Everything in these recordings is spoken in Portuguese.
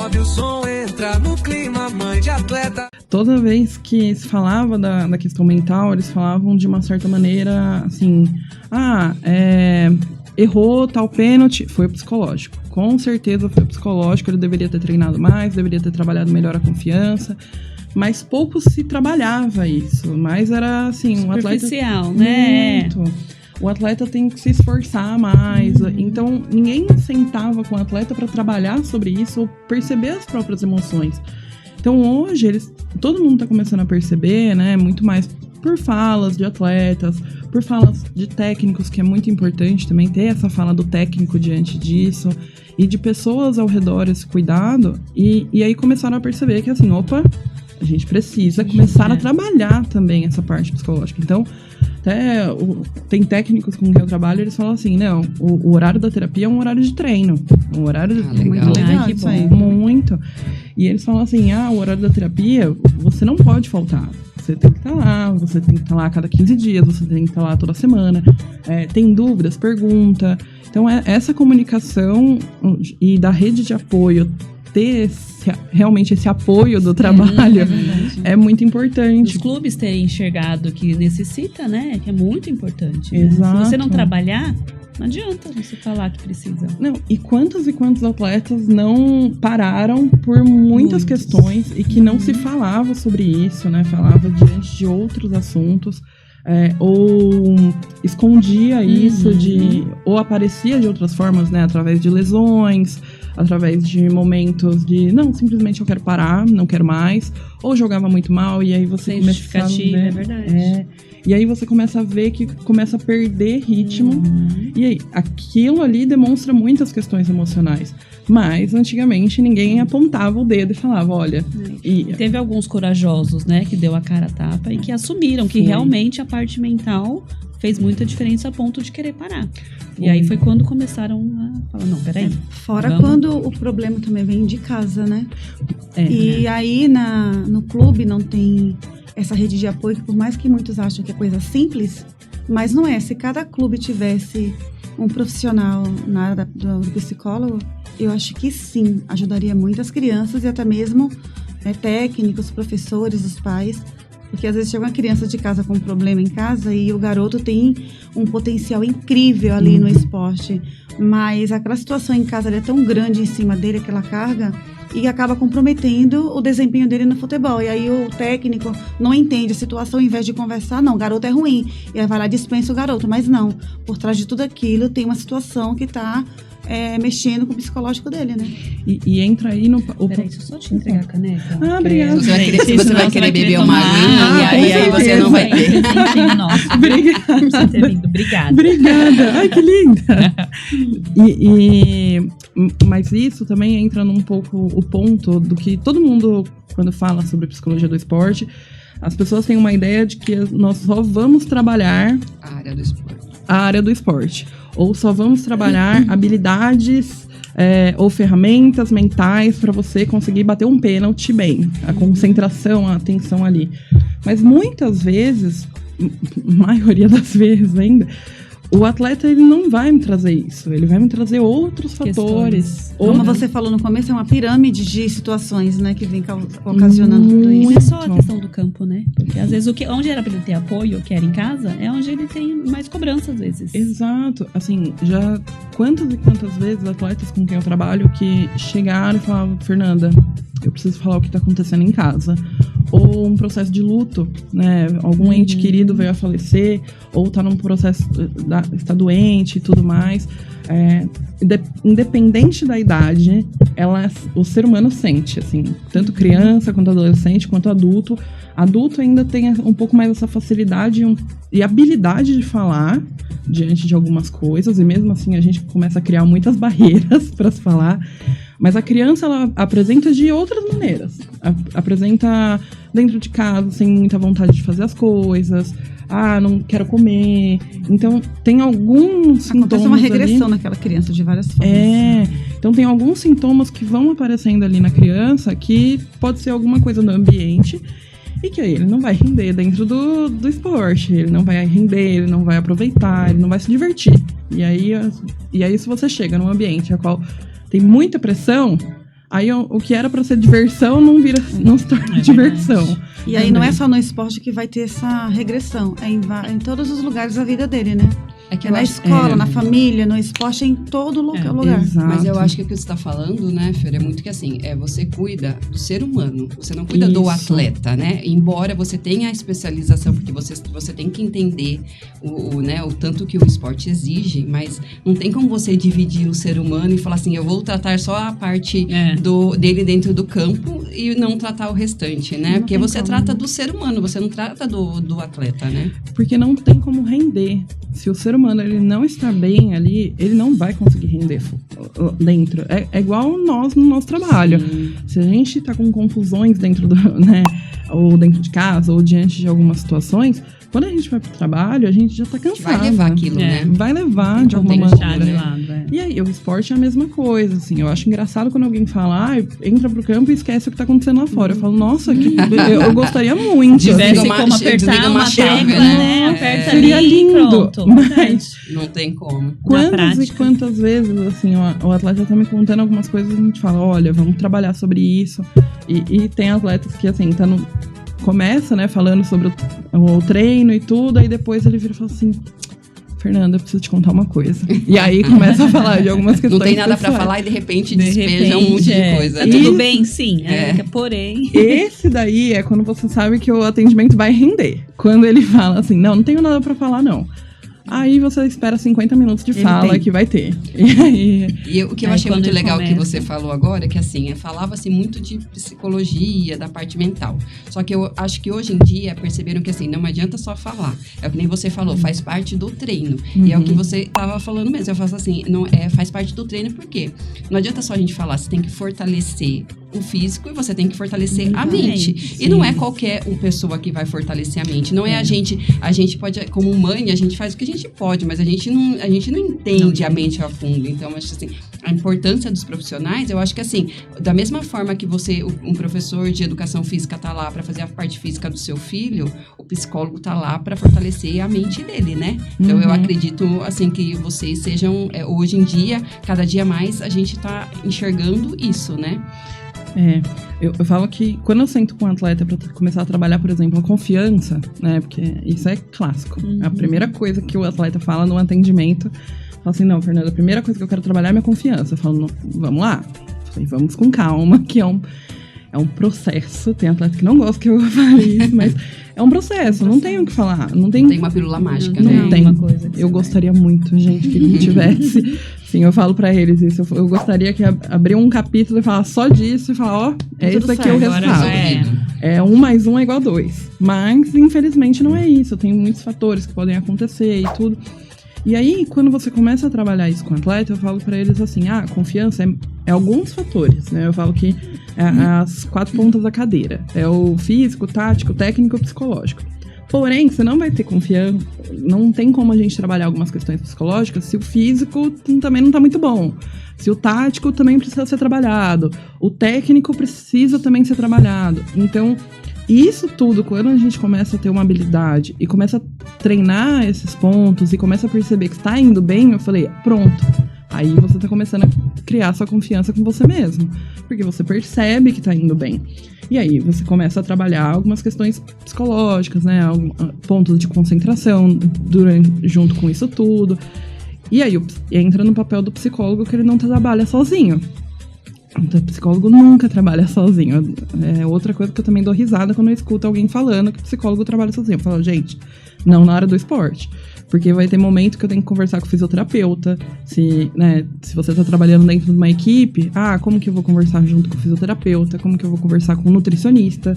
sobe o som, entra no clima, mãe de atleta. Toda vez que se falava da questão mental, eles falavam de uma certa maneira, assim, errou tal pênalti, foi o psicológico. Com certeza foi o psicológico, ele deveria ter treinado mais, deveria ter trabalhado melhor a confiança, mas pouco se trabalhava isso, mas era assim, um atleta... Superficial, né? Muito. O atleta tem que se esforçar mais, então ninguém sentava com o atleta para trabalhar sobre isso ou perceber as próprias emoções. Então hoje, todo mundo está começando a perceber, né, muito mais por falas de atletas, por falas de técnicos, que é muito importante também ter essa fala do técnico diante disso, e de pessoas ao redor esse cuidado, e aí começaram a perceber que assim, opa, a gente precisa começar a trabalhar também essa parte psicológica. Então, até tem técnicos com quem eu trabalho, eles falam assim, não, o horário da terapia é um horário de treino, um horário muito legal, que isso aí, muito. E eles falam assim, o horário da terapia, você não pode faltar. Você tem que estar lá, você tem que estar lá a cada 15 dias, você tem que estar lá toda semana. Tem dúvidas, pergunta. Então, essa comunicação e da rede de apoio, ter realmente esse apoio do trabalho é muito importante. Os clubes terem enxergado que necessita, né? Que é muito importante. Exato. Né? Se você não trabalhar, não adianta você falar que precisa. Não, e quantos atletas não pararam por muitas questões e que não se falava sobre isso, né? Falava diante de outros assuntos. Ou escondia isso ou aparecia de outras formas, né, através de lesões, através de momentos de, não, simplesmente eu quero parar, não quero mais, ou jogava muito mal, e aí você começa a ver, é verdade. E aí você começa a ver que começa a perder ritmo, e aí aquilo ali demonstra muitas questões emocionais. Mas, antigamente, ninguém apontava o dedo e falava, olha... Teve alguns corajosos, né, que deu a cara a tapa e que assumiram que realmente a parte mental fez muita diferença a ponto de querer parar. E aí foi quando começaram a falar, não, peraí. Fora quando o problema também vem de casa, né? Aí no clube não tem essa rede de apoio, que por mais que muitos acham que é coisa simples, mas não é. Se cada clube tivesse um profissional na área do psicólogo, eu acho que sim, ajudaria muito as crianças e até mesmo técnicos, professores, os pais, porque às vezes chega uma criança de casa com um problema em casa e o garoto tem um potencial incrível ali no esporte, mas aquela situação em casa é tão grande em cima dele, aquela carga, e acaba comprometendo o desempenho dele no futebol. E aí o técnico não entende a situação, ao invés de conversar, não, o garoto é ruim, e aí vai lá e dispensa o garoto. Mas não, por trás de tudo aquilo tem uma situação que está mexendo com o psicológico dele, né? E entra aí no... Peraí, deixa eu só te entregar a caneca. Obrigada. Você vai querer beber uma aguinha, e aí você não vai ter. Obrigada. Obrigada. Ai, que linda. Mas isso também entra num pouco o ponto do que todo mundo, quando fala sobre psicologia do esporte, as pessoas têm uma ideia de que nós só vamos trabalhar a área do esporte. A área do esporte. Ou só vamos trabalhar habilidades ou ferramentas mentais para você conseguir bater um pênalti bem. A concentração, a atenção ali. Mas muitas vezes, maioria das vezes ainda, o atleta ele não vai me trazer isso. Ele vai me trazer outros fatores. Como você falou no começo, é uma pirâmide de situações, né, que vem ocasionando tudo isso. Não é só a questão do campo, né? Porque às vezes onde era para ele ter apoio, que era em casa, é onde ele tem mais cobrança às vezes. Exato. Assim, já quantas e quantas vezes atletas com quem eu trabalho que chegaram e falavam, Fernanda, eu preciso falar o que está acontecendo em casa. Ou um processo de luto, né? Algum ente querido veio a falecer, ou está num processo, está doente e tudo mais. Independente da idade, o ser humano sente, assim, tanto criança quanto adolescente, quanto adulto. Adulto ainda tem um pouco mais essa facilidade e habilidade de falar diante de algumas coisas, e mesmo assim a gente começa a criar muitas barreiras para se falar. Mas a criança, ela apresenta de outras maneiras. Apresenta dentro de casa, sem muita vontade de fazer as coisas. Não quero comer. Então, tem alguns sintomas. Acontece uma regressão naquela criança de várias formas. Então, tem alguns sintomas que vão aparecendo ali na criança que pode ser alguma coisa no ambiente e que aí ele não vai render dentro do esporte. Ele não vai render, ele não vai aproveitar, ele não vai se divertir. E aí se você chega num ambiente a qual tem muita pressão, Aí o que era pra ser diversão não se torna diversão. E aí não é só no esporte que vai ter essa regressão, é em todos os lugares da vida dele, né? É na escola, na família, no esporte, em todo lugar. Exato. Mas eu acho que o que você está falando, né, Fer, é muito que assim, você cuida do ser humano, você não cuida do atleta, né? Embora você tenha a especialização, porque você tem que entender o tanto que o esporte exige, mas não tem como você dividir o ser humano e falar assim, eu vou tratar só a parte dele dentro do campo e não tratar o restante, né? Porque você trata do ser humano, você não trata do atleta, né? Porque não tem como render. Se o ser humano ele não está bem ali, ele não vai conseguir render dentro. É igual nós no nosso trabalho. Sim. Se a gente está com confusões dentro do, né, ou dentro de casa, ou diante de algumas situações, quando a gente vai pro trabalho, a gente já tá cansado. Vai levar aquilo, né? Vai levar de alguma maneira. E aí, o esporte é a mesma coisa, assim. Eu acho engraçado quando alguém fala, entra pro campo e esquece o que tá acontecendo lá fora. Eu falo, nossa, eu gostaria muito. Tivesse como apertar uma tecla, né? Aperta seria ali, lindo. Pronto. Mas não tem como. Quantas vezes, assim, o atleta tá me contando algumas coisas e a gente fala, olha, vamos trabalhar sobre isso. E tem atletas que, assim, começa, né, falando sobre o treino e tudo, aí depois ele vira e fala assim, Fernanda, eu preciso te contar uma coisa. E aí começa a falar de algumas questões não tem nada pessoais. Pra falar e de repente despeja um monte de coisa. Tá tudo bem, sim. Porém... Esse daí é quando você sabe que o atendimento vai render. Quando ele fala assim, não tenho nada pra falar, não. Aí você espera 50 minutos de fala que vai ter. E o que eu achei muito legal que você falou agora, que assim, falava-se muito de psicologia, da parte mental. Só que eu acho que hoje em dia perceberam que assim, não adianta só falar. É o que nem você falou, faz parte do treino. E é o que você estava falando mesmo. Eu faço assim, faz parte do treino por quê? Não adianta só a gente falar, você tem que fortalecer o físico e você tem que fortalecer a mente. Sim. E não é qualquer pessoa que vai fortalecer a mente. Não é a gente pode, como mãe, a gente faz o que a gente pode, mas a gente não entende a mente a fundo. Então, acho assim, a importância dos profissionais, eu acho que assim, da mesma forma que um professor de educação física tá lá para fazer a parte física do seu filho, o psicólogo tá lá para fortalecer a mente dele, né? Então, eu acredito, assim, que vocês sejam, hoje em dia, cada dia mais, a gente tá enxergando isso, né? Eu falo que quando eu sento com um atleta para começar a trabalhar, por exemplo, a confiança, né? Porque isso é clássico. A primeira coisa que o atleta fala no atendimento, fala assim, não, Fernanda, a primeira coisa que eu quero trabalhar é minha confiança. Eu falo, vamos lá. Falei, vamos com calma, que é um processo. Tem atleta que não gosta que eu fale isso, mas é um processo, não tem o que falar. Não tem uma pílula mágica, não né? Não tem uma coisa. Eu gostaria muito, gente, que não tivesse. Sim, eu falo pra eles isso. Eu gostaria que abrir um capítulo e falar só disso e falar, esse aqui é o resultado. É 1 mais 1 é igual a 2. Mas, infelizmente, não é isso. Tem muitos fatores que podem acontecer e tudo. E aí, quando você começa a trabalhar isso com o atleta, eu falo pra eles assim, confiança é alguns fatores, né? Eu falo que é as 4 pontas da cadeira. É o físico, tático, técnico e psicológico. Porém, você não vai ter confiança, não tem como a gente trabalhar algumas questões psicológicas se o físico também não tá muito bom. Se o tático também precisa ser trabalhado. O técnico precisa também ser trabalhado. Então, isso tudo, quando a gente começa a ter uma habilidade e começa a treinar esses pontos e começa a perceber que está indo bem, eu falei, pronto. Aí você tá começando a criar sua confiança com você mesmo. Porque você percebe que tá indo bem. E aí você começa a trabalhar algumas questões psicológicas, né? Pontos de concentração junto com isso tudo. E aí entra no papel do psicólogo que ele não trabalha sozinho. Então, o psicólogo nunca trabalha sozinho. É outra coisa que eu também dou risada quando eu escuto alguém falando que o psicólogo trabalha sozinho. Eu falo, gente, não na área do esporte. Porque vai ter momento que eu tenho que conversar com o fisioterapeuta. Se você tá trabalhando dentro de uma equipe, como que eu vou conversar junto com o fisioterapeuta? Como que eu vou conversar com o nutricionista?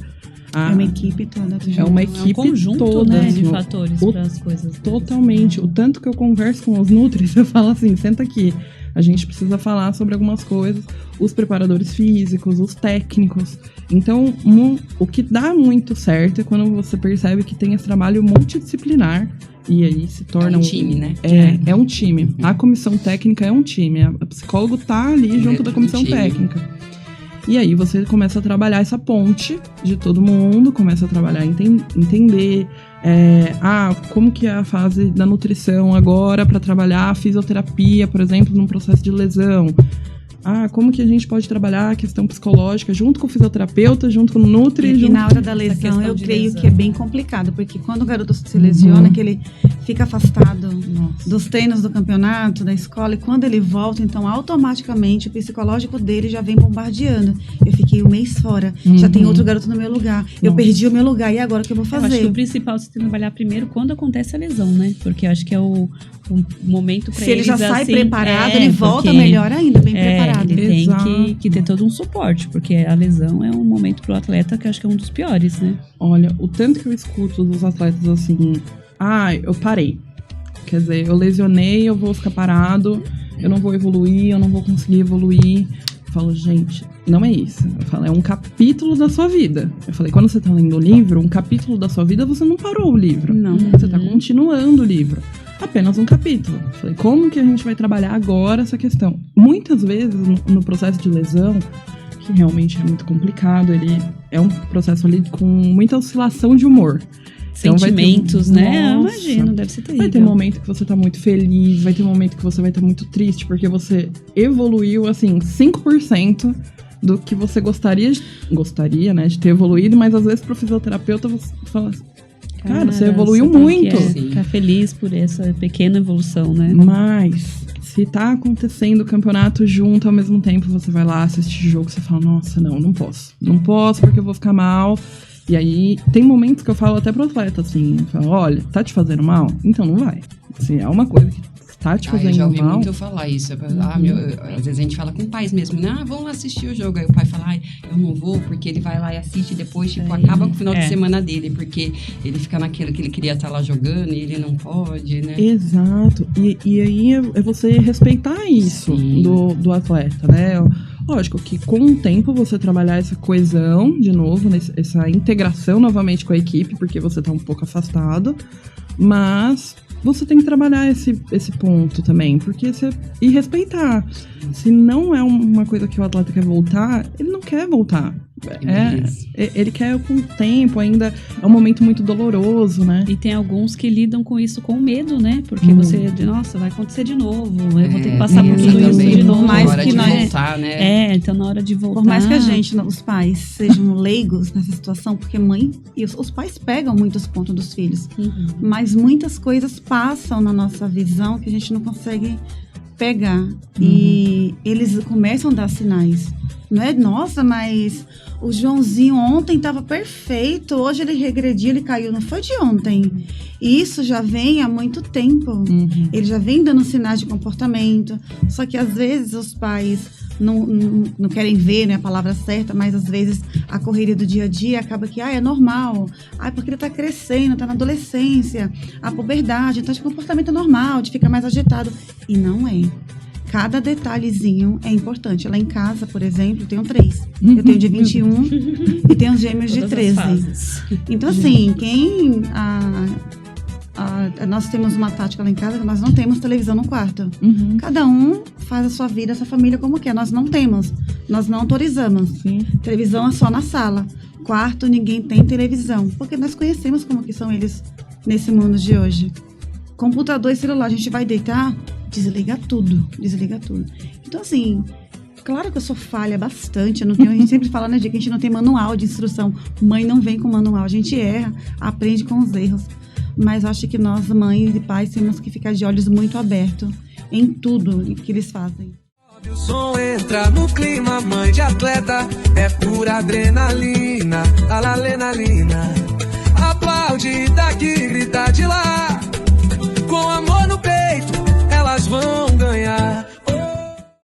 É uma equipe toda. É uma equipe conjunto, toda, né, assim, de fatores para as coisas. Totalmente. O tanto que eu converso com os nutris, eu falo assim, senta aqui. A gente precisa falar sobre algumas coisas. Os preparadores físicos, os técnicos. Então, o que dá muito certo é quando você percebe que tem esse trabalho multidisciplinar. E aí se torna um time, né? É um time. A comissão técnica é um time. A psicólogo tá ali junto da comissão técnica. E aí você começa a trabalhar essa ponte de todo mundo, começa a trabalhar, entender como que é a fase da nutrição agora para trabalhar a fisioterapia, por exemplo, num processo de lesão. como que a gente pode trabalhar a questão psicológica junto com o fisioterapeuta, junto com o Nutri. E na hora da lesão, eu creio que é bem complicado, porque quando o garoto se lesiona, que ele fica afastado dos treinos do campeonato, da escola, e quando ele volta, então automaticamente o psicológico dele já vem bombardeando. Eu fiquei um mês fora, já tem outro garoto no meu lugar, eu perdi o meu lugar, e agora o que eu vou fazer? Eu acho que o principal é você trabalhar primeiro quando acontece a lesão, né? Porque eu acho que é o momento para ele. Se ele já sai preparado, ele volta melhor ainda, bem preparado. Ele tem que ter todo um suporte, porque a lesão é um momento pro atleta que eu acho que é um dos piores, né? Olha, o tanto que eu escuto dos atletas assim, eu parei. Quer dizer, eu lesionei, eu vou ficar parado, eu não vou evoluir, eu não vou conseguir evoluir. Eu falo, gente, não é isso. Eu falo, é um capítulo da sua vida. Eu falei, quando você tá lendo o livro, um capítulo da sua vida, você não parou o livro. Não. Você tá continuando o livro. Apenas um capítulo. Eu falei, como que a gente vai trabalhar agora essa questão? Muitas vezes, no processo de lesão, que realmente é muito complicado, ele é um processo ali com muita oscilação de humor. Sentimentos, né? Eu imagino, deve ser terrível. Vai ter um momento que você tá muito feliz, vai ter um momento que você vai estar muito triste, porque você evoluiu, assim, 5% do que você gostaria, né, de ter evoluído, mas às vezes pro fisioterapeuta você fala assim, cara, você evoluiu muito. Ficar feliz por essa pequena evolução, né? Mas, se tá acontecendo o campeonato junto ao mesmo tempo, você vai lá assistir o jogo, você fala, nossa, não posso. Não posso porque eu vou ficar mal. E aí, tem momentos que eu falo até pro atleta, assim, eu falo, olha, tá te fazendo mal? Então não vai. Assim, é uma coisa que tá te fazendo mal. Eu já ouvi muito falar isso. Às vezes a gente fala com pais mesmo, né? Vamos lá assistir o jogo. Aí o pai fala, eu não vou, porque ele vai lá e assiste e depois, acaba com o final de semana dele, porque ele fica naquilo que ele queria estar lá jogando e ele não pode, né? Exato. E aí é você respeitar isso do atleta, né? Lógico que com o tempo você trabalhar essa coesão de novo, essa integração novamente com a equipe, porque você tá um pouco afastado, mas você tem que trabalhar esse ponto também, porque e respeitar. Se não é uma coisa que o atleta quer voltar, ele não quer voltar. Ele quer com o tempo, ainda é um momento muito doloroso, né? E tem alguns que lidam com isso com medo, né? Porque você, nossa, vai acontecer de novo, eu vou ter que passar por tudo isso de novo. Na hora de voltar, né? Então na hora de voltar. Por mais que a gente, os pais, sejam leigos nessa situação, porque mãe e os pais pegam muitos pontos dos filhos, mas muitas coisas passam na nossa visão que a gente não consegue pegar. E eles começam a dar sinais. Não é, nossa, mas o Joãozinho ontem estava perfeito, hoje ele regrediu, ele caiu, não foi de ontem. E isso já vem há muito tempo. Ele já vem dando sinais de comportamento, só que às vezes os pais não querem ver, né, a palavra certa, mas às vezes a correria do dia a dia acaba que, é normal, porque ele está crescendo, está na adolescência, a puberdade, então o comportamento é normal, de ficar mais agitado. E não é. Cada detalhezinho é importante. Lá em casa, por exemplo, eu tenho 3. Eu tenho de 21 e tenho gêmeos de 13. Então, assim, nós temos uma tática lá em casa que nós não temos televisão no quarto. Cada um faz a sua vida, a sua família como quer. Nós não temos. Nós não autorizamos. Televisão é só na sala. Quarto, ninguém tem televisão. Porque nós conhecemos como que são eles nesse mundo de hoje. Computador e celular, a gente vai deitar, desliga tudo. Então, assim, claro que eu sou falha bastante. A gente sempre fala, né, que a gente não tem manual de instrução. Mãe não vem com manual, a gente erra, aprende com os erros. Mas eu acho que nós, mães e pais, temos que ficar de olhos muito abertos em tudo que eles fazem. O som entra no clima, mãe de atleta, é pura adrenalina, adrenalina.